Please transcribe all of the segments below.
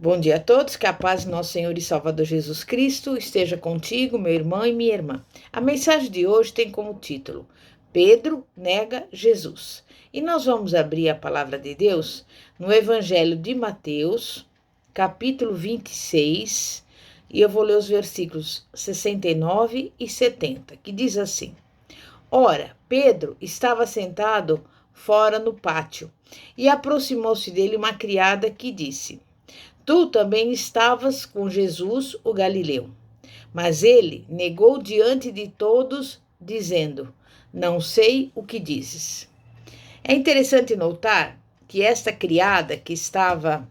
Bom dia a todos, que a paz de nosso Senhor e Salvador Jesus Cristo esteja contigo, meu irmão e minha irmã. A mensagem de hoje tem como título: Pedro nega Jesus. E nós vamos abrir a palavra de Deus no Evangelho de Mateus, capítulo 26, e eu vou ler os versículos 69 e 70, que diz assim: Ora, Pedro estava sentado fora no pátio, e aproximou-se dele uma criada que disse: Tu também estavas com Jesus, o Galileu. Mas ele negou diante de todos, dizendo: Não sei o que dizes. É interessante notar que esta criada que está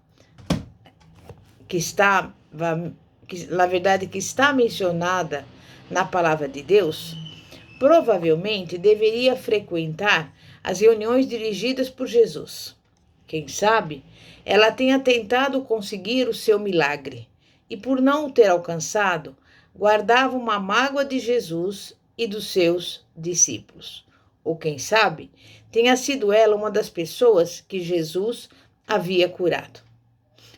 mencionada na palavra de Deus, provavelmente deveria frequentar as reuniões dirigidas por Jesus. Quem sabe, ela tenha tentado conseguir o seu milagre e, por não o ter alcançado, guardava uma mágoa de Jesus e dos seus discípulos. Ou quem sabe, tenha sido ela uma das pessoas que Jesus havia curado.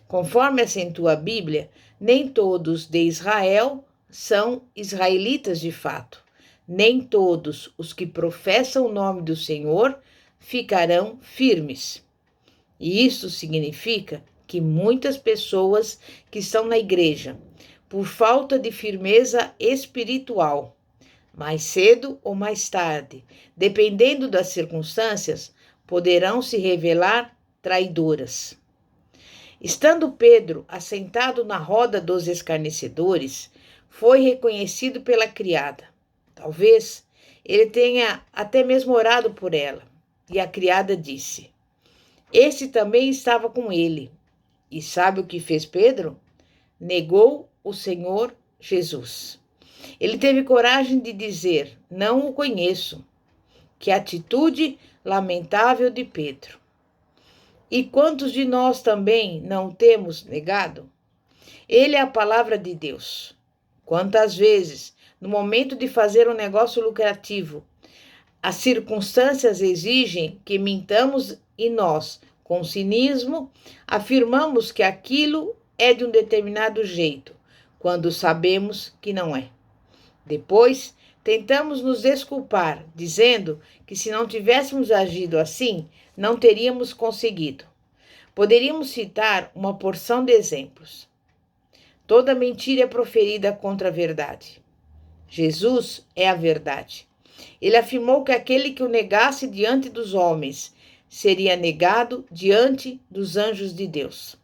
Conforme acentua a Bíblia, nem todos de Israel são israelitas de fato. Nem todos os que professam o nome do Senhor ficarão firmes. E isso significa que muitas pessoas que estão na igreja, por falta de firmeza espiritual, mais cedo ou mais tarde, dependendo das circunstâncias, poderão se revelar traidoras. Estando Pedro assentado na roda dos escarnecedores, foi reconhecido pela criada. Talvez ele tenha até mesmo orado por ela. E a criada disse: Este também estava com ele. E sabe o que fez Pedro? Negou o Senhor Jesus. Ele teve coragem de dizer: Não o conheço. Que atitude lamentável de Pedro. E quantos de nós também não temos negado? Ele é a palavra de Deus. Quantas vezes, no momento de fazer um negócio lucrativo, as circunstâncias exigem que mintamos e nós, com cinismo, afirmamos que aquilo é de um determinado jeito, quando sabemos que não é. Depois, tentamos nos desculpar, dizendo que se não tivéssemos agido assim, não teríamos conseguido. Poderíamos citar uma porção de exemplos. Toda mentira é proferida contra a verdade. Jesus é a verdade. Ele afirmou que aquele que o negasse diante dos homens seria negado diante dos anjos de Deus.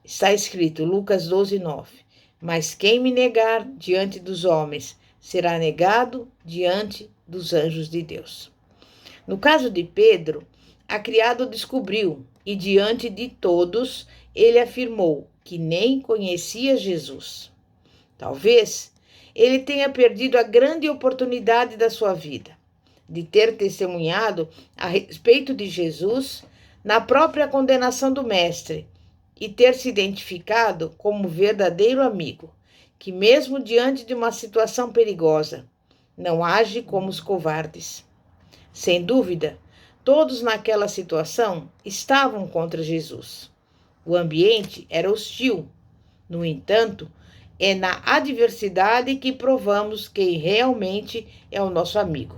Está escrito, Lucas 12:9. Mas quem me negar diante dos homens será negado diante dos anjos de Deus. No caso de Pedro, a criada o descobriu e diante de todos ele afirmou que nem conhecia Jesus. Talvez ele tenha perdido a grande oportunidade da sua vida, de ter testemunhado a respeito de Jesus na própria condenação do Mestre e ter se identificado como verdadeiro amigo, que mesmo diante de uma situação perigosa, não age como os covardes. Sem dúvida, todos naquela situação estavam contra Jesus. O ambiente era hostil. No entanto, é na adversidade que provamos quem realmente é o nosso amigo.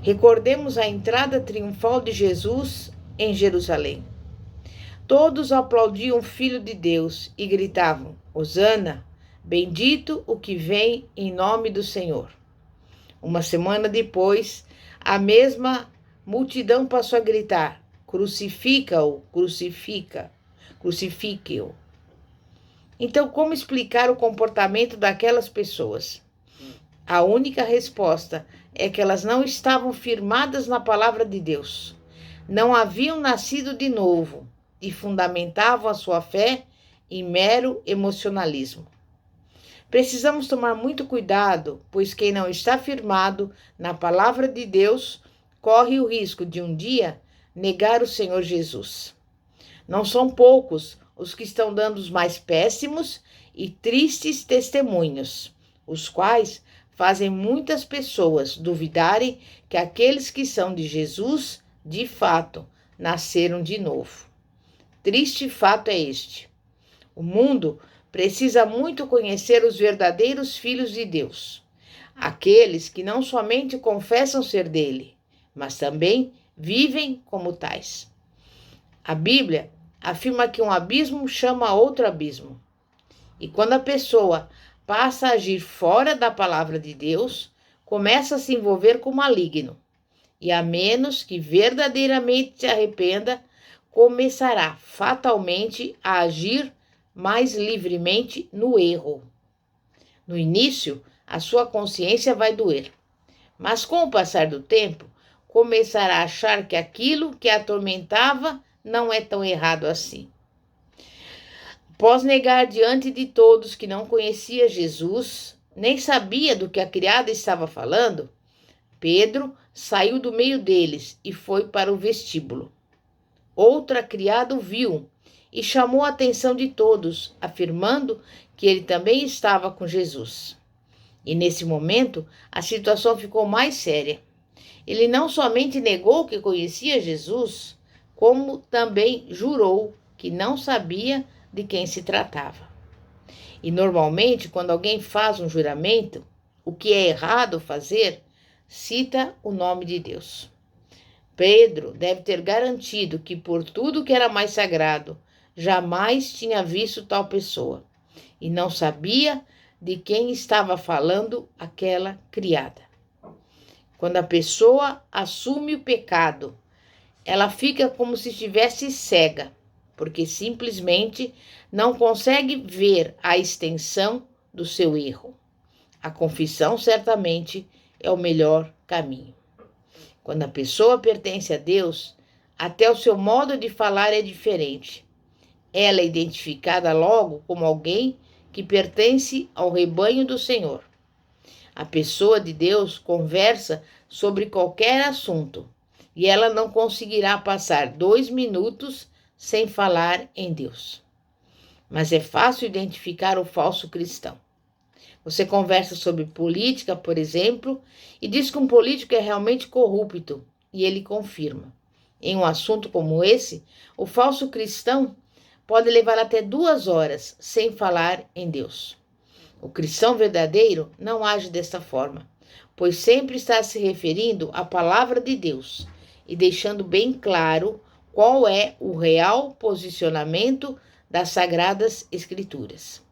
Recordemos a entrada triunfal de Jesus em Jerusalém. Todos aplaudiam o Filho de Deus e gritavam: Hosana, bendito o que vem em nome do Senhor. Uma semana depois, a mesma multidão passou a gritar: Crucifica-o, crucifique-o. Então, como explicar o comportamento daquelas pessoas? A única resposta é que elas não estavam firmadas na palavra de Deus, não haviam nascido de novo e fundamentavam a sua fé em mero emocionalismo. Precisamos tomar muito cuidado, pois quem não está firmado na palavra de Deus corre o risco de um dia negar o Senhor Jesus. Não são poucos os que estão dando os mais péssimos e tristes testemunhos, os quais fazem muitas pessoas duvidarem que aqueles que são de Jesus, de fato, nasceram de novo. Triste fato é este: o mundo precisa muito conhecer os verdadeiros filhos de Deus, aqueles que não somente confessam ser dele, mas também vivem como tais. A Bíblia afirma que um abismo chama outro abismo. E quando a pessoa passa a agir fora da palavra de Deus, começa a se envolver com o maligno. E a menos que verdadeiramente se arrependa, começará fatalmente a agir mais livremente no erro. No início, a sua consciência vai doer, mas com o passar do tempo, começará a achar que aquilo que a atormentava não é tão errado assim. Após negar diante de todos que não conhecia Jesus, nem sabia do que a criada estava falando, Pedro saiu do meio deles e foi para o vestíbulo. Outra criada o viu e chamou a atenção de todos, afirmando que ele também estava com Jesus. E nesse momento, a situação ficou mais séria. Ele não somente negou que conhecia Jesus, como também jurou que não sabia de quem se tratava. E normalmente, quando alguém faz um juramento, o que é errado fazer, cita o nome de Deus. Pedro deve ter garantido que por tudo que era mais sagrado, jamais tinha visto tal pessoa e não sabia de quem estava falando aquela criada. Quando a pessoa assume o pecado, ela fica como se estivesse cega, porque simplesmente não consegue ver a extensão do seu erro. A confissão certamente é o melhor caminho. Quando a pessoa pertence a Deus, até o seu modo de falar é diferente. Ela é identificada logo como alguém que pertence ao rebanho do Senhor. A pessoa de Deus conversa sobre qualquer assunto e ela não conseguirá passar 2 minutos sem falar em Deus. Mas é fácil identificar o falso cristão. Você conversa sobre política, por exemplo, e diz que um político é realmente corrupto, e ele confirma. Em um assunto como esse, o falso cristão pode levar até 2 horas sem falar em Deus. O cristão verdadeiro não age desta forma, pois sempre está se referindo à palavra de Deus e deixando bem claro qual é o real posicionamento das Sagradas Escrituras.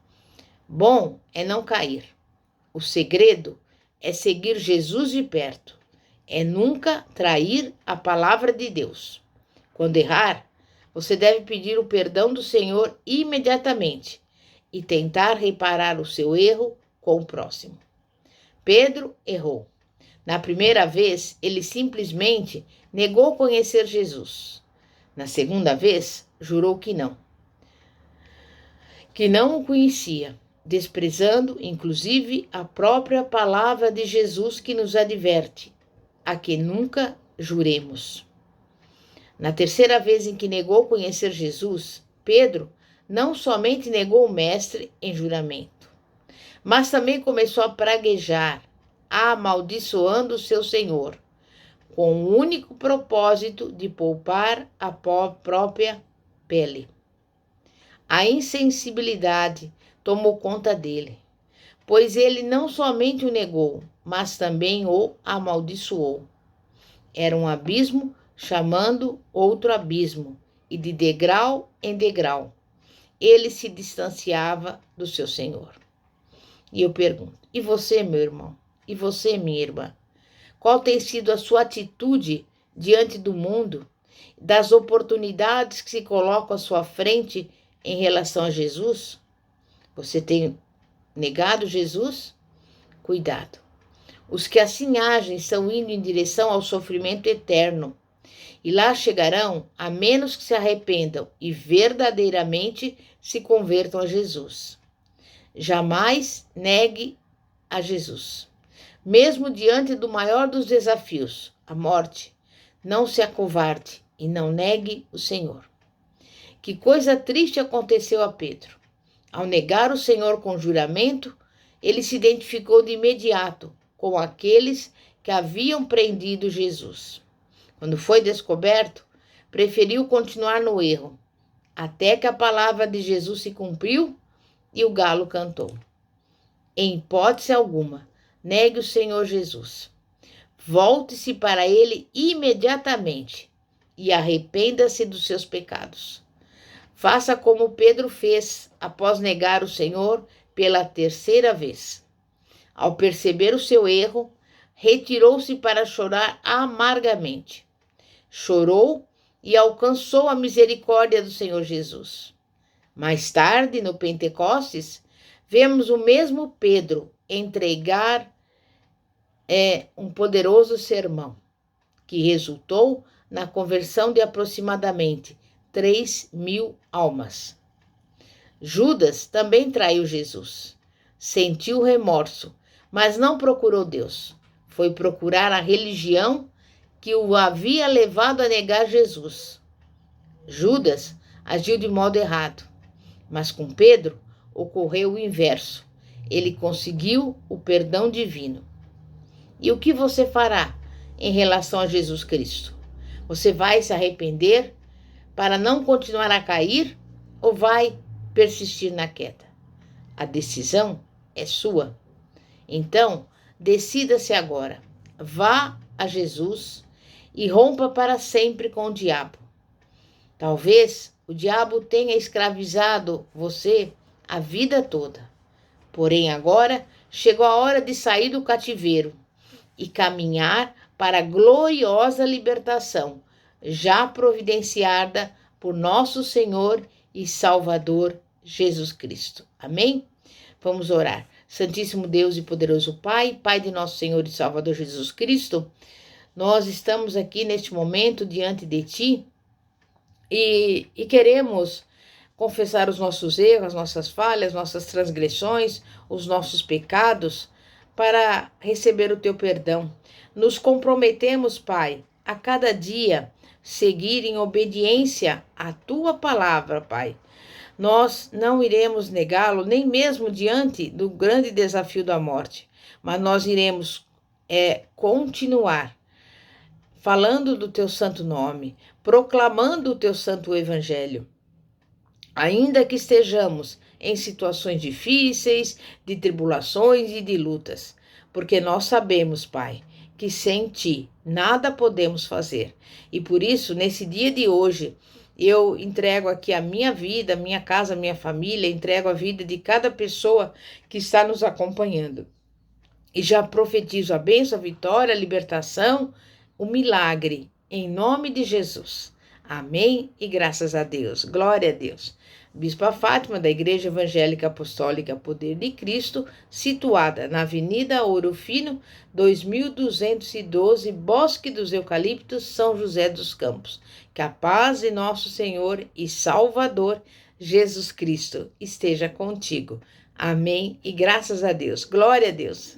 Bom é não cair. O segredo é seguir Jesus de perto. É nunca trair a palavra de Deus. Quando errar, você deve pedir o perdão do Senhor imediatamente e tentar reparar o seu erro com o próximo. Pedro errou. Na primeira vez, ele simplesmente negou conhecer Jesus. Na segunda vez, jurou que não o conhecia, desprezando, inclusive, a própria palavra de Jesus que nos adverte, a que nunca juremos. Na terceira vez em que negou conhecer Jesus, Pedro não somente negou o Mestre em juramento, mas também começou a praguejar, amaldiçoando o seu Senhor, com o único propósito de poupar a própria pele. A insensibilidade tomou conta dele, pois ele não somente o negou, mas também o amaldiçoou. Era um abismo chamando outro abismo, e de degrau em degrau, ele se distanciava do seu Senhor. E eu pergunto, e você, meu irmão? E você, minha irmã? Qual tem sido a sua atitude diante do mundo, das oportunidades que se colocam à sua frente em relação a Jesus? Você tem negado Jesus? Cuidado. Os que assim agem estão indo em direção ao sofrimento eterno. E lá chegarão a menos que se arrependam e verdadeiramente se convertam a Jesus. Jamais negue a Jesus. Mesmo diante do maior dos desafios, a morte, não se acovarde e não negue o Senhor. Que coisa triste aconteceu a Pedro. Ao negar o Senhor com juramento, ele se identificou de imediato com aqueles que haviam prendido Jesus. Quando foi descoberto, preferiu continuar no erro. até que a palavra de Jesus se cumpriu e o galo cantou. Em hipótese alguma, negue o Senhor Jesus. Volte-se para ele imediatamente e arrependa-se dos seus pecados. Faça como Pedro fez após negar o Senhor pela terceira vez. Ao perceber o seu erro, retirou-se para chorar amargamente. Chorou e alcançou a misericórdia do Senhor Jesus. Mais tarde, no Pentecostes, vemos o mesmo Pedro entregar um poderoso sermão, que resultou na conversão de aproximadamente 3.000 almas. Judas também traiu Jesus. Sentiu remorso, mas não procurou Deus. Foi procurar a religião que o havia levado a negar Jesus. Judas agiu de modo errado, mas com Pedro ocorreu o inverso. Ele conseguiu o perdão divino. E o que você fará em relação a Jesus Cristo? Você vai se arrepender para não continuar a cair ou vai persistir na queda? A decisão é sua. Então, decida-se agora. Vá a Jesus e rompa para sempre com o diabo. Talvez o diabo tenha escravizado você a vida toda. Porém, agora chegou a hora de sair do cativeiro e caminhar para a gloriosa libertação, já providenciada por nosso Senhor e Salvador Jesus Cristo. Amém? Vamos orar. Santíssimo Deus e poderoso Pai, Pai de nosso Senhor e Salvador Jesus Cristo, nós estamos aqui neste momento diante de Ti e queremos confessar os nossos erros, as nossas falhas, nossas transgressões, os nossos pecados, para receber o Teu perdão. Nos comprometemos, Pai, a cada dia seguir em obediência à Tua palavra, Pai. Nós não iremos negá-lo, nem mesmo diante do grande desafio da morte, mas nós iremos continuar falando do Teu santo nome, proclamando o Teu santo evangelho. Ainda que estejamos em situações difíceis, de tribulações e de lutas, porque nós sabemos, Pai, que sem Ti nada podemos fazer. E por isso, nesse dia de hoje, eu entrego aqui a minha vida, minha casa, minha família, entrego a vida de cada pessoa que está nos acompanhando. E já profetizo a bênção, a vitória, a libertação, o milagre, em nome de Jesus. Amém e graças a Deus. Glória a Deus. Bispa Fátima, da Igreja Evangélica Apostólica Poder de Cristo, situada na Avenida Ouro Fino, 2212, Bosque dos Eucaliptos, São José dos Campos. Que a paz de nosso Senhor e Salvador, Jesus Cristo, esteja contigo. Amém e graças a Deus. Glória a Deus.